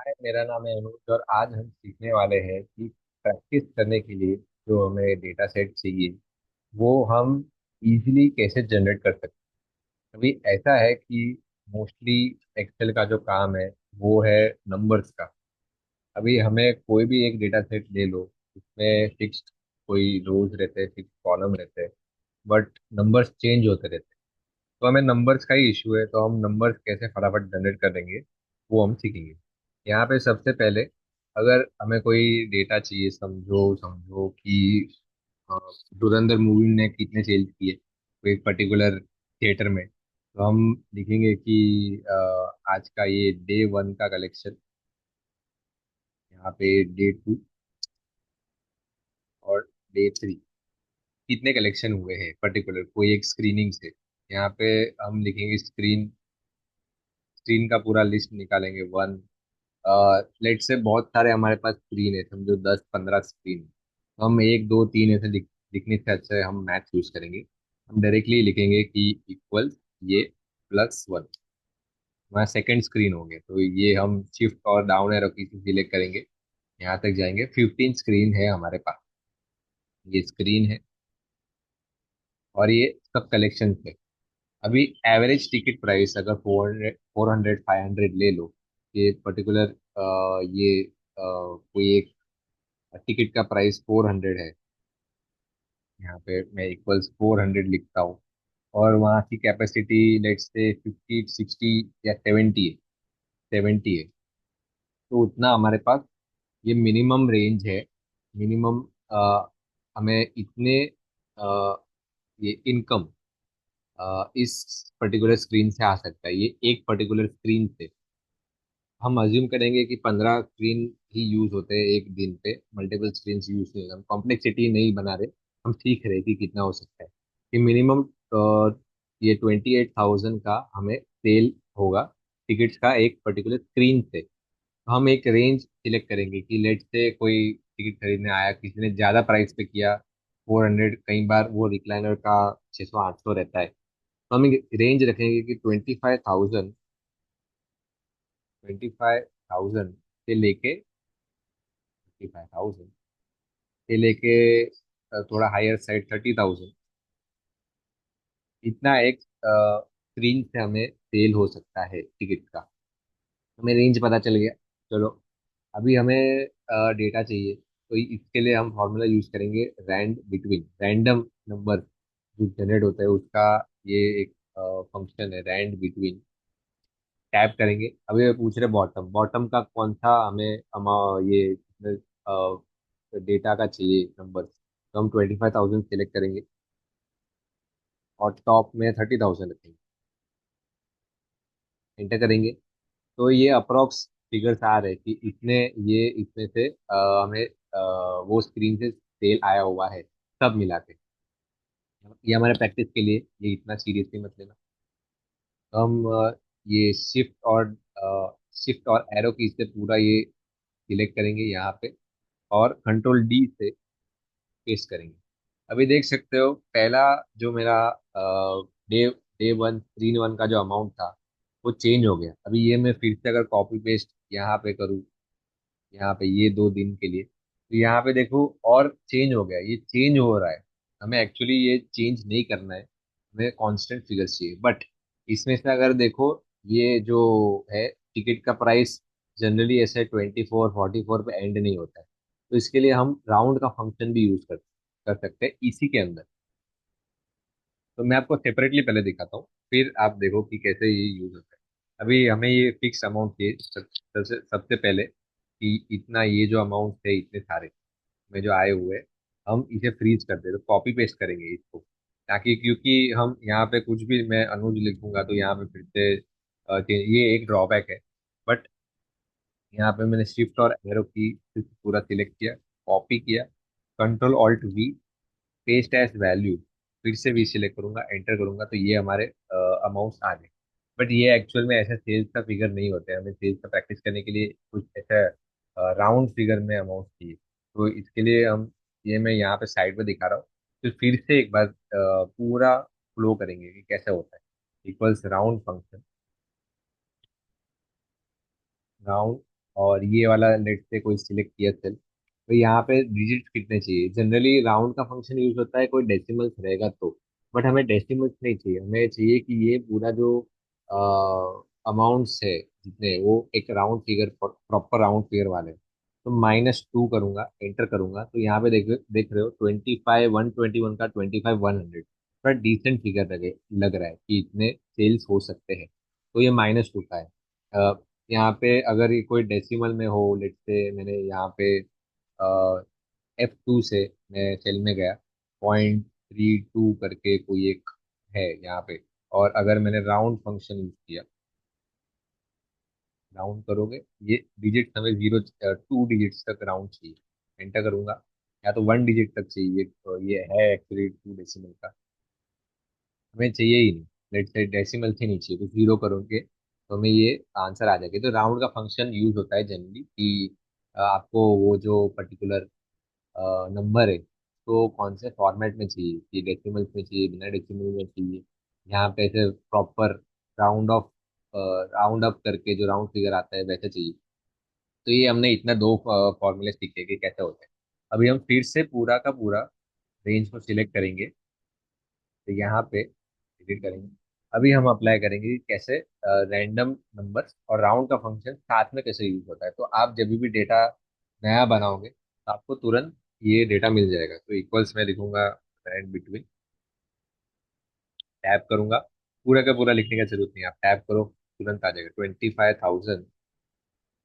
हाय, मेरा नाम है अनुज और आज हम सीखने वाले हैं कि प्रैक्टिस करने के लिए जो हमें डेटा सेट चाहिए वो हम इजीली कैसे जनरेट कर सकते हैं। अभी ऐसा है कि मोस्टली एक्सेल का जो काम है वो है नंबर्स का। अभी हमें कोई भी एक डेटा सेट ले लो, उसमें फिक्स्ड कोई रोज रहते हैं, फिक्स्ड कॉलम रहते हैं, बट नंबर्स चेंज होते रहते हैं। तो हमें नंबर्स का ही इशू है, तो हम नंबर्स कैसे फटाफट जनरेट कर देंगे वो हम सीखेंगे। यहाँ पे सबसे पहले अगर हमें कोई डेटा चाहिए, समझो समझो कि अ, धुरंधर मूवी ने कितने सेल्स किए कोई पर्टिकुलर थिएटर में, तो हम लिखेंगे कि आज का ये डे वन का कलेक्शन, यहाँ पे डे टू और डे थ्री कितने कलेक्शन हुए हैं पर्टिकुलर कोई एक स्क्रीनिंग से। यहाँ पे हम लिखेंगे स्क्रीन, स्क्रीन का पूरा लिस्ट निकालेंगे वन। लेट से बहुत सारे हमारे पास स्क्रीन है, समझो 10-15 स्क्रीन। तो हम एक दो तीन ऐसे लिखने से अच्छा है हम मैथ यूज करेंगे। हम डायरेक्टली लिखेंगे कि इक्वल्स ये प्लस वन, हमारा सेकंड स्क्रीन हो गया। तो ये हम शिफ्ट और डाउन एरो की से सिलेक्ट करेंगे, यहाँ तक जाएंगे। 15 स्क्रीन है हमारे पास, ये स्क्रीन है और ये सब कलेक्शन है। अभी एवरेज टिकट प्राइस अगर 400 500 ले लो, ये पर्टिकुलर ये कोई एक टिकट का प्राइस 400 है, यहाँ पे मैं इक्वल्स 400 लिखता हूँ। और वहाँ की कैपेसिटी लेट्स से 50 60 या 70 है, 70 है। तो उतना हमारे पास ये मिनिमम रेंज है। मिनिमम हमें इतने ये इनकम इस पर्टिकुलर स्क्रीन से आ सकता है, ये एक पर्टिकुलर स्क्रीन से। हम अज्यूम करेंगे कि 15 स्क्रीन ही यूज होते हैं एक दिन पे, मल्टीपल स्क्रीन यूज नहीं होते, हम कॉम्प्लेक्सिटी नहीं बना रहे। हम सीख रहे कि कितना हो सकता है कि मिनिमम ये 28,000 का हमें सेल होगा टिकट्स का एक पर्टिकुलर स्क्रीन से। तो हम एक रेंज सिलेक्ट करेंगे कि लेट से कोई टिकट खरीदने आया, किसी ने ज़्यादा प्राइस पे किया 400, कई बार वो रिक्लाइनर का 600 800 रहता है। तो हम एक रेंज रखेंगे कि 25,000 से लेके 55,000 से लेके थोड़ा हायर साइड 30,000, इतना एक स्क्रीन से हमें सेल हो सकता है टिकट का। हमें रेंज पता चल गया। चलो, अभी हमें डेटा चाहिए, तो इसके लिए हम फॉर्मूला यूज करेंगे रैंड बिटवीन, रैंडम नंबर जो जनरेट होता है उसका ये एक फंक्शन है रैंड बिटवीन। टैप करेंगे, अभी ये पूछ रहे बॉटम, बॉटम का कौन सा हमें ये डेटा का चाहिए नंबर, तो हम 25,000 सेलेक्ट करेंगे और टॉप में 30,000 रखेंगे, एंटर करेंगे। तो ये अप्रोक्स फिगर्स आ रहे हैं कि इतने, ये इसमें से हमें वो स्क्रीन से सेल आया हुआ है सब मिला के। ये हमारे प्रैक्टिस के लिए, ये इतना सीरियसली मत लेना। तो हम ये शिफ्ट और एरो की से पूरा ये सिलेक्ट करेंगे यहाँ पे और कंट्रोल डी से पेस्ट करेंगे। अभी देख सकते हो पहला जो मेरा day day one screen one का जो अमाउंट था वो चेंज हो गया। अभी ये मैं फिर से अगर कॉपी पेस्ट यहाँ पे करूँ, यहाँ पे ये 2 दिन के लिए, तो यहाँ पे देखो और चेंज हो गया, ये चेंज हो रहा है। हमें एक्चुअली ये चेंज नहीं करना है, हमें कांस्टेंट फिगर्स चाहिए। बट इसमें से अगर देखो, ये जो है टिकट का प्राइस जनरली ऐसे 24 44 पे एंड नहीं होता है। तो इसके लिए हम राउंड का फंक्शन भी यूज कर सकते हैं इसी के अंदर। तो मैं आपको सेपरेटली पहले दिखाता हूँ, फिर आप देखो कि कैसे ये यूज होता है। अभी हमें ये फिक्स अमाउंट चाहिए सबसे सबसे पहले कि इतना, ये जो अमाउंट है इतने सारे में जो आए हुए हैं, हम इसे फ्रीज कर दे, तो कॉपी पेस्ट करेंगे इसको, ताकि क्योंकि हम यहाँ पे कुछ भी मैं अनुज लिखूंगा तो यहाँ पे फिर से ये एक ड्रॉबैक है। बट यहाँ पे मैंने शिफ्ट और एरो की से पूरा सिलेक्ट किया, कॉपी किया, control alt V, paste as value, फिर से वी सिलेक्ट करूंगा, एंटर करूंगा, तो ये हमारे अमाउंट्स आ गए। बट ये एक्चुअल में ऐसे सेल्स का फिगर नहीं होता है, हमें सेल्स का प्रैक्टिस करने के लिए कुछ ऐसा राउंड फिगर में अमाउंट चाहिए। तो इसके लिए हम, ये मैं यहाँ पे साइड पे दिखा रहा हूँ, तो फिर से एक बार पूरा फ्लो करेंगे कि कैसे होता है। इक्वल्स राउंड फंक्शन, राउंड और ये वाला लेट से कोई सिलेक्ट किया सेल, तो यहाँ पे डिजिट कितने चाहिए। जनरली राउंड का फंक्शन यूज होता है कोई डेसिमल्स रहेगा तो, बट हमें डेसिमल्स नहीं चाहिए, हमें चाहिए कि ये पूरा जो अमाउंट्स है जितने, वो एक round figure, proper round figure वाले। तो -2 करूंगा, एंटर करूंगा, तो यहाँ पे देख देख रहे हो 25 121 का 25 100, थोड़ा डिसेंट फिगर लग रहा है कि इतने सेल्स हो सकते हैं। तो ये -2 का है। यहाँ पे अगर ये कोई डेसिमल में हो, लेट से मैंने यहाँ पे F2 से मैं सेल में गया, 0.32 करके कोई एक है यहाँ पे, और अगर मैंने राउंड फंक्शन यूज किया, राउंड करोगे, ये डिजिट हमें 2 डिजिट्स तक राउंड चाहिए, एंटर करूंगा, या तो 1 डिजिट तक चाहिए, तो ये है एक्चुअली 2 डेसिमल का, हमें चाहिए ही नहीं। लेट से डेसिमल से नहीं चाहिए, तो 0 करोगे तो हमें ये आंसर आ जाएगा। तो राउंड का फंक्शन यूज होता है जनरली कि आपको वो जो पर्टिकुलर नंबर है तो कौन से फॉर्मेट में चाहिए, कि डेसिमल्स में चाहिए, बिना डेसिमल में चाहिए, यहाँ पे ऐसे proper round of round up करके जो राउंड फिगर आता है वैसे चाहिए। तो ये हमने इतना दो फॉर्मूले सीखे कि कैसे होते हैं। अभी हम फिर से पूरा का पूरा रेंज को सिलेक्ट करेंगे, तो यहाँ पे एडिट करेंगे। अभी हम अप्लाई करेंगे कि कैसे रैंडम नंबर्स और राउंड का फंक्शन साथ में कैसे यूज होता है। तो आप जब भी डेटा नया बनाओगे तो आपको तुरंत ये डेटा मिल जाएगा। तो इक्वल्स में लिखूंगा रैंड बिटवीन, टैप करूंगा, पूरा का पूरा लिखने का जरूरत नहीं है, आप टैप करो तुरंत आ जाएगा। 25,000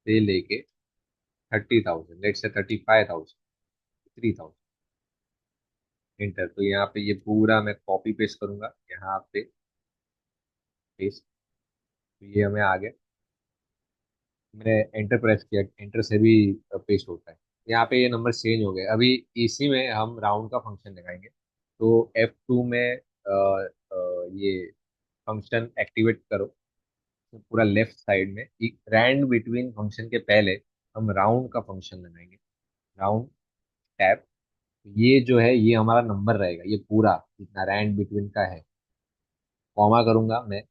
से लेके 30,000, लेट से 35,000, 3,000, इंटर। तो यहाँ पे ये पूरा मैं कॉपी पेस्ट करूंगा यहाँ पे, पेस्ट। तो ये हमें आ गया, मैंने एंटर प्रेस किया, एंटर से भी पेस्ट होता है। यहाँ पे ये नंबर चेंज हो गए। अभी इसी में हम राउंड का फंक्शन लगाएंगे। तो F2 में ये फंक्शन एक्टिवेट करो, तो पूरा लेफ्ट साइड में एक रैंड बिटवीन फंक्शन के पहले हम राउंड का फंक्शन लगाएंगे, राउंड टैब। ये जो है ये हमारा नंबर रहेगा, ये पूरा जितना रैंड बिटवीन का है, कॉमा करूंगा मैं।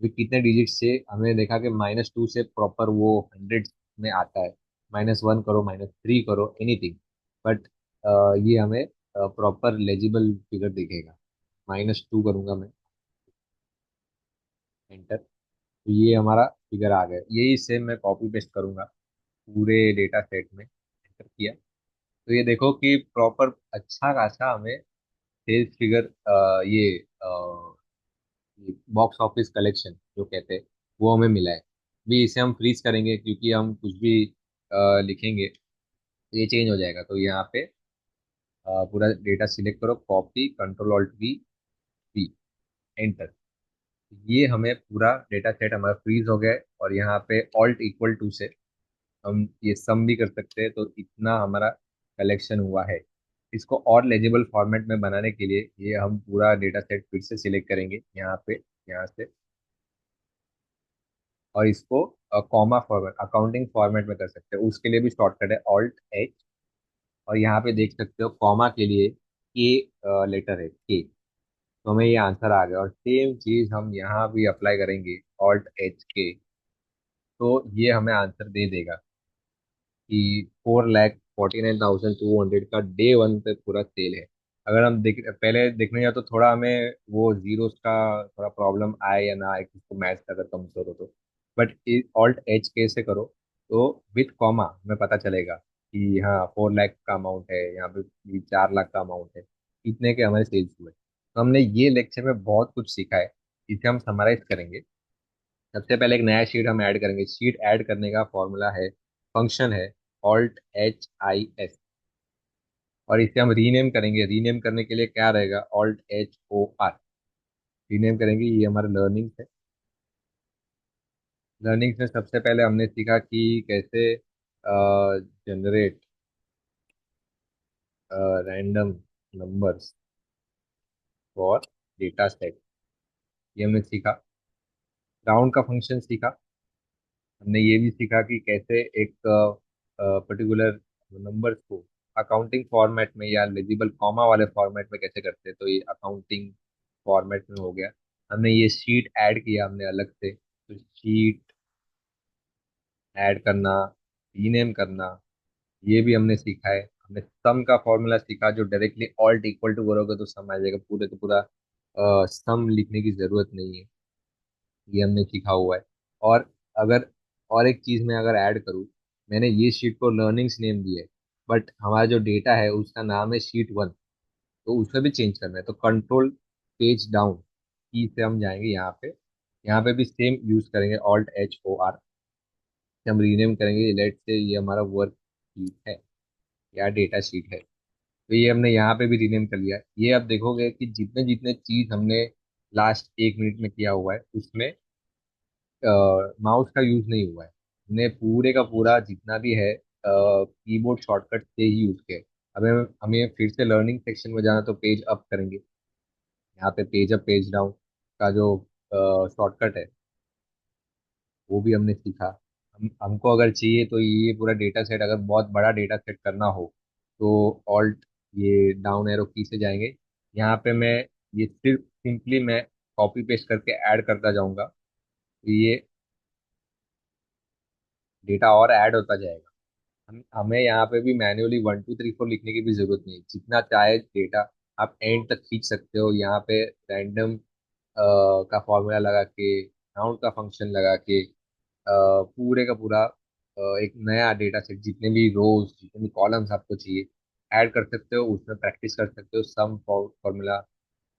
अभी कितने डिजिट से हमने देखा कि -2 से प्रॉपर वो 100 में आता है। -1 करो, -3 करो, एनीथिंग, बट ये हमें प्रॉपर लेजिबल फिगर दिखेगा। -2 करूंगा मैं, एंटर। तो ये हमारा फिगर आ गया। यही सेम मैं कॉपी पेस्ट करूंगा पूरे डेटा सेट में, एंटर किया। तो ये देखो कि प्रॉपर अच्छा खासा हमें सेल्स फिगर, ये बॉक्स ऑफिस कलेक्शन जो कहते हैं, वो हमें मिला है। भी इसे हम फ्रीज करेंगे क्योंकि हम कुछ भी लिखेंगे तो ये चेंज हो जाएगा। तो यहाँ पे पूरा डेटा सिलेक्ट करो, copy, control alt V, V, enter. ये हमें पूरा डेटा सेट हमारा फ्रीज हो गया है। और यहाँ पे ऑल्ट इक्वल टू से हम ये सम भी कर सकते हैं। तो इतना हमारा कलेक्शन हुआ है। इसको और लेजिबल फॉर्मेट में बनाने के लिए ये हम पूरा डेटा सेट फिर से सिलेक्ट करेंगे यहाँ पे, यहाँ से, और इसको कॉमा फॉर्मेट, अकाउंटिंग फॉर्मेट में कर सकते हैं। उसके लिए भी शॉर्टकट है Alt H। और यहाँ पे देख सकते हो कॉमा के लिए के लेटर है, के। तो हमें ये आंसर आ गया। और सेम चीज हम यहाँ भी अप्लाई करेंगे, Alt H K। तो ये हमें आंसर दे देगा कि 4,49,200 का डे 1 पे पूरा सेल है। अगर हम देख पहले देखने जाए तो थोड़ा हमें वो जीरोस का थोड़ा प्रॉब्लम आए या ना आए, किसको मैथ अगर कमजोर हो तो। बट Alt H K से करो तो विथ कॉमा हमें पता चलेगा कि हाँ 4 लाख का अमाउंट है, यहाँ पे भी 4 लाख का अमाउंट है, इतने के हमारे सेल्स हुए। तो हमने ये लेक्चर में बहुत कुछ सीखा है, इसे हम समराइज करेंगे। सबसे पहले एक नया शीट हम ऐड करेंगे। शीट ऐड करने का फॉर्मूला है, फंक्शन है Alt H I S। और इसे हम रीनेम करेंगे। रीनेम करने के लिए क्या रहेगा, Alt H O R, rename करेंगे। ये हमारा लर्निंग है। लर्निंग में सबसे पहले हमने सीखा कि कैसे generate random numbers for data set, ये हमने सीखा। राउंड का फंक्शन सीखा। हमने ये भी सीखा कि कैसे एक पर्टिकुलर नंबर्स को अकाउंटिंग फॉर्मेट में या लेजिबल कॉमा वाले फॉर्मेट में कैसे करते हैं। तो ये अकाउंटिंग फॉर्मेट में हो गया। हमने ये शीट ऐड किया हमने अलग से, तो शीट ऐड करना, रीनेम करना, ये भी हमने सीखा है। हमने सम का फॉर्मूला सीखा, जो डायरेक्टली ऑल्ट इक्वल टू करोगे तो सम आ जाएगा, पूरे का पूरा सम लिखने की जरूरत नहीं है। ये हमने सीखा हुआ है। और अगर और एक चीज मैं अगर ऐड करूँ, मैंने ये शीट को लर्निंग्स नेम दिया है, बट हमारा जो डेटा है उसका नाम है शीट 1, तो उसमें भी चेंज करना है। तो कंट्रोल पेज डाउन की से हम जाएंगे यहाँ पे। यहाँ पे भी सेम यूज करेंगे, Alt H O R से हम रीनेम करेंगे। लेट से ये हमारा वर्क शीट है या डेटा शीट है, तो ये हमने यहाँ पे भी रीनेम कर लिया। ये अब देखोगे कि जितने जितने चीज हमने लास्ट 1 मिनट में किया हुआ है उसमें माउस का यूज नहीं हुआ है। हमने पूरे का पूरा जितना भी है कीबोर्ड शॉर्टकट से ही यूज किया है। अब हमें हमें फिर से लर्निंग सेक्शन में जाना, तो पेज अप करेंगे। यहाँ पे पेज अप पेज डाउन का जो शॉर्टकट है वो भी हमने सीखा। हमको अगर चाहिए तो ये पूरा डेटा सेट, अगर बहुत बड़ा डेटा सेट करना हो तो ऑल्ट ये डाउन एरो की से जाएंगे। यहाँ पे मैं ये सिर्फ सिंपली मैं कॉपी पेस्ट करके ऐड करता जाऊंगा, तो ये डेटा और ऐड होता जाएगा। हमें यहाँ पे भी मैन्युअली 1 2 3 4 लिखने की भी जरूरत नहीं है। जितना चाहे डेटा आप एंड तक खींच सकते हो। यहाँ पे रैंडम का फॉर्मूला लगा के, काउंट का फंक्शन लगा के पूरे का पूरा एक नया डेटा सेट, जितने भी रोज जितने भी कॉलम्स आपको चाहिए ऐड कर सकते हो। उसमें प्रैक्टिस कर सकते हो, सम फॉर्मूला,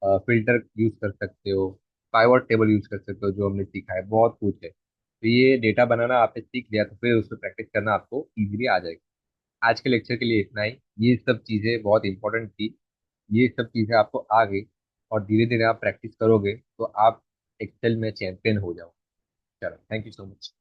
फिल्टर यूज कर सकते हो, पाइवट टेबल यूज कर सकते हो, जो हमने सीखा है बहुत कुछ है। तो ये डेटा बनाना आपने सीख लिया, तो फिर उसमें प्रैक्टिस करना आपको इजीली आ जाएगा। आज के लेक्चर के लिए इतना ही। ये सब चीज़ें बहुत इंपॉर्टेंट थी, ये सब चीज़ें आपको आ गई, और धीरे धीरे आप प्रैक्टिस करोगे तो आप एक्सेल में चैंपियन हो जाओ। चलो, थैंक यू सो मच।